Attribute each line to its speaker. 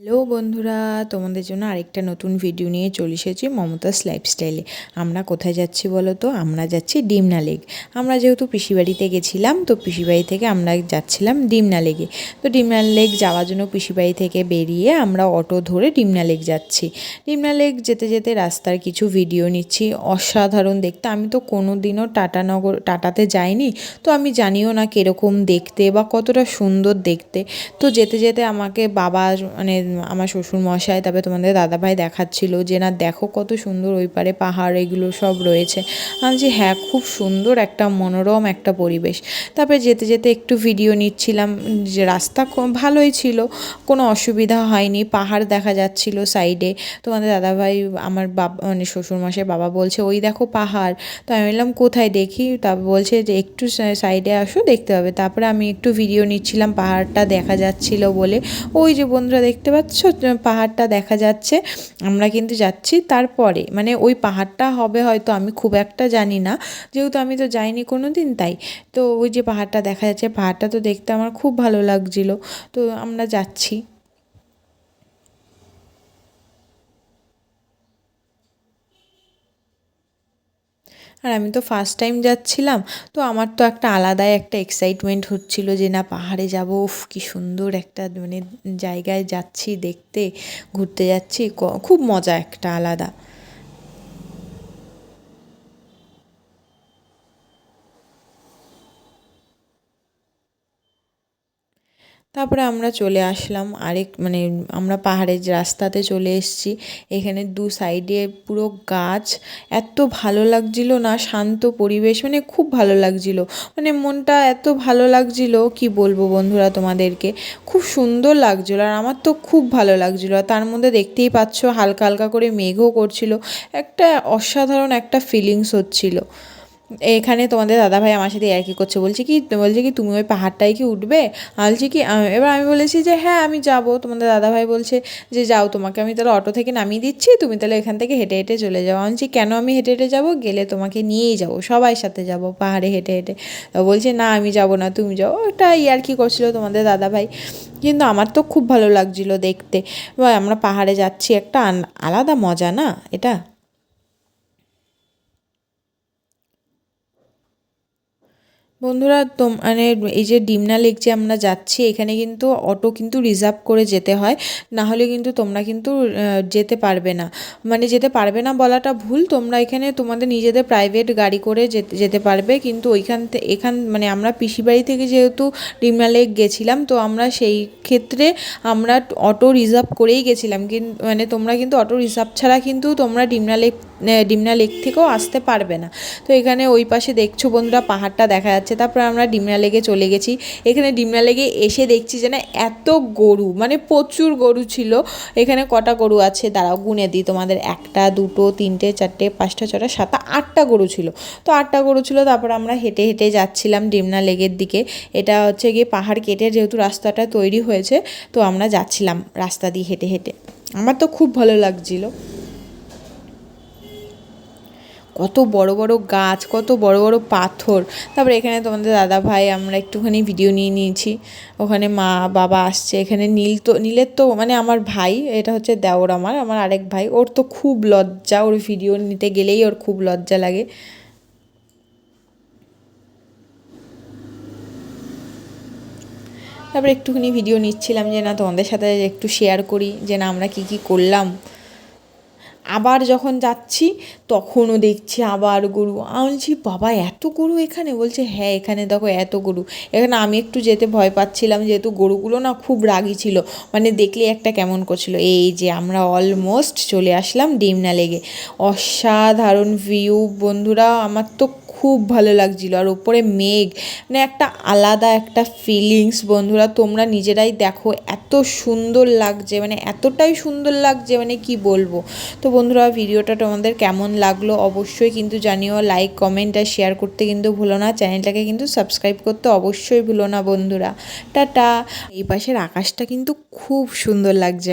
Speaker 1: Hello বন্ধুরা, তোমাদের জন্য আরেকটা নতুন ভিডিও নিয়ে চলে এসেছি মমতাজ লাইফস্টাইলে। আমরা কোথায় যাচ্ছি বলো তো? আমরা যাচ্ছি ডিমনা লেক। আমরা যেহেতু পিসিবাড়িতে গেছিলাম, তো পিসিবাড়ি থেকে আমরা যাচ্ছিলাম ডিমনা লেকে। তো ডিমনা লেক যাওয়ার জন্য পিসিবাড়ি থেকে বেরিয়ে আমরা অটো ধরে ডিমনা লেক যাচ্ছি। ডিমনা লেক যেতে যেতে রাস্তার কিছু ভিডিও নিচ্ছি। অসাধারণ দেখতে। আমি তো কোনো দিনও টাটাতে যাইনি, তো আমি জানিও না কীরকম দেখতে বা কতটা সুন্দর দেখতে। তো যেতে যেতে আমাকে বাবা মানে আমার শ্বশুরমশাই, তারপরে তোমাদের দাদাভাই দেখাচ্ছিল যে না দেখো কত সুন্দর ওই পারে পাহাড় এগুলো সব রয়েছে। আমি যে হ্যাঁ, খুব সুন্দর একটা মনোরম একটা পরিবেশ। তারপরে যেতে যেতে একটু ভিডিও নিচ্ছিলাম। যে রাস্তা ভালোই ছিল, কোনো অসুবিধা হয়নি, পাহাড় দেখা যাচ্ছিল সাইডে। তোমাদের দাদাভাই আমার বাবা মানে শ্বশুরমশাই বাবা বলছে ওই দেখো পাহাড়। তো আমি বললাম কোথায় দেখি? তারপর বলছে যে একটু সাইডে আসো, দেখতে হবে। তারপরে আমি একটু ভিডিও নিচ্ছিলাম, পাহাড়টা দেখা যাচ্ছিল বলে। ওই যে বন্ধুরা দেখতে পাচ্ছ পাহাড়টা দেখা যাচ্ছে। আমরা কিন্তু যাচ্ছি তারপরে, মানে ওই পাহাড়টা হবে হয়তো, আমি খুব একটা জানি না, যেহেতু আমি তো যাইনি কোনো দিন, তাই। তো ওই যে পাহাড়টা দেখা যাচ্ছে, পাহাড়টা তো দেখতে আমার খুব ভালো লাগছিল। তো আমরা যাচ্ছি। আর আমি তো ফার্স্ট টাইম যাচ্ছিলাম, তো আমার তো একটা আলাদাই একটা এক্সাইটমেন্ট হচ্ছিল যে না পাহাড়ে যাব, উফ কী সুন্দর একটা মানে জায়গায় যাচ্ছি দেখতে, ঘুরতে যাচ্ছি, খুব মজা একটা আলাদা। তারপরে আমরা চলে আসলাম মানে আমরা পাহাড়ের যে রাস্তাতে চলে এসেছি। এখানে দু সাইডে পুরো গাছ, এত ভালো লাগছিল না, শান্ত পরিবেশ, মানে খুব ভালো লাগছিল, মানে মনটা এত ভালো লাগছিল কি বলবো বন্ধুরা তোমাদেরকে। খুব সুন্দর লাগছিল, আর আমার তো খুব ভালো লাগছিল। আর তার মধ্যে দেখতেই পাচ্ছ হালকা হালকা করে মেঘও করছিল, একটা অসাধারণ একটা ফিলিংস হচ্ছিল। এখানে তোমাদের দাদাভাই আমার সাথে একই করছে, বলছে কি তুমি ওই পাহাড়টায় কি উঠবে? আমি বলছি কি এবার আমি বলেছি যে হ্যাঁ আমি যাব। তোমাদের দাদাভাই বলছে যে যাও, তোমাকে আমি তাহলে অটো থেকে নামিয়ে দিচ্ছি, তুমি তাহলে এখান থেকে হেঁটে হেঁটে চলে যাও। আমি বলছি কেন আমি হেঁটে হেঁটে যাবো? গেলে তোমাকে নিয়েই যাবো, সবাই সাথে যাব পাহাড়ে হেঁটে হেঁটে। তো বলছে না আমি যাব না, তুমি যাও। ওটা ইয়ার্কি করছিল তোমাদের দাদাভাই, কিন্তু আমার তো খুব ভালো লাগছিল দেখতে। এবার আমরা পাহাড়ে যাচ্ছি, একটা আলাদা মজা না এটা? বন্ধুরা তো মানে এই যে ডিমনা লেক যে আমরা যাচ্ছি, এখানে কিন্তু অটো কিন্তু রিজার্ভ করে যেতে হয়, না হলে কিন্তু তোমরা কিন্তু যেতে পারবে না। মানে যেতে পারবে না বলাটা ভুল, তোমরা এখানে তোমাদের নিজেদের প্রাইভেট গাড়ি করে যেতে যেতে পারবে। কিন্তু মানে আমরা পিসিবাড়ি থেকে যেহেতু ডিমনা লেক গেছিলাম, তো আমরা সেই ক্ষেত্রে আমরা অটো রিজার্ভ করেই গেছিলাম। কিন্তু মানে তোমরা কিন্তু অটো রিজার্ভ ছাড়া কিন্তু তোমরা ডিমনা লেক থেকেও আসতে পারবে না। তো এখানে ওই পাশে দেখছো বন্ধুরা পাহাড়টা দেখা যাচ্ছে। তারপর আমরা ডিমনা লেকে চলে গেছি। এখানে ডিমনা লেকে এসে দেখছি যে না এত গরু, মানে প্রচুর গরু ছিল। এখানে কটা গরু আছে দাঁড়াও গুনে দিই তোমাদের, একটা দুটো তিনটে চারটে পাঁচটা ছটা সাতটা আটটা গরু ছিল। তো আটটা গরু ছিল। তারপর আমরা হেঁটে হেঁটে যাচ্ছিলাম ডিমনা লেকের দিকে। এটা হচ্ছে গিয়ে পাহাড় কেটে যেহেতু রাস্তাটা তৈরি হয়েছে, তো আমরা যাচ্ছিলাম রাস্তা দিয়ে হেঁটে হেঁটে। আমার তো খুব ভালো লাগছিল। কত বড় বড় গাছ, কত বড় বড় পাথর। তারপরে এখানে তোমাদের দাদা ভাই আমরা একটুখানি ভিডিও নিয়ে নিয়েছি। ওখানে মা বাবা আসছে। এখানে নীলের তো মানে আমার ভাই, এটা হচ্ছে দেওর আমার আরেক ভাই, ওর তো খুব লজ্জা, ওর ভিডিও নিতে গেলেই ওর খুব লজ্জা লাগে। তারপরে একটুখানি ভিডিও নিচ্ছিলাম যে না তোমাদের সাথে একটু শেয়ার করি যে না আমরা কী কী করলাম। আবার যখন যাচ্ছি তখনও দেখছি আবার গরু। আমি বলছি বাবা এত গরু এখানে? বলছে হ্যাঁ এখানে দেখো এত গরু। এখানে আমি একটু যেতে ভয় পাচ্ছিলাম, যেহেতু গরুগুলো না খুব রাগী ছিল, মানে দেখলেই একটা কেমন করছিল। এই যে আমরা অলমোস্ট চলে আসলাম ডিমনা লেকে। অসাধারণ ভিউ বন্ধুরা, আমার তো খুব ভালো লাগছিল। আর ওপরে মেঘ, মানে একটা আলাদা একটা ফিলিংস বন্ধুরা, তোমরা নিজেরাই দেখো এত সুন্দর লাগছে, মানে এতটাই সুন্দর লাগছে মানে কি বলবো। তো বন্ধুরা ভিডিওটা তোমাদের কেমন লাগলো অবশ্যই কিন্তু জানিও, লাইক কমেন্ট আর শেয়ার করতে কিন্তু ভুলো না, চ্যানেলটাকে কিন্তু সাবস্ক্রাইব করতে অবশ্যই ভুলো না বন্ধুরা। টাটা। এই পাশের আকাশটা কিন্তু খুব সুন্দর লাগছে।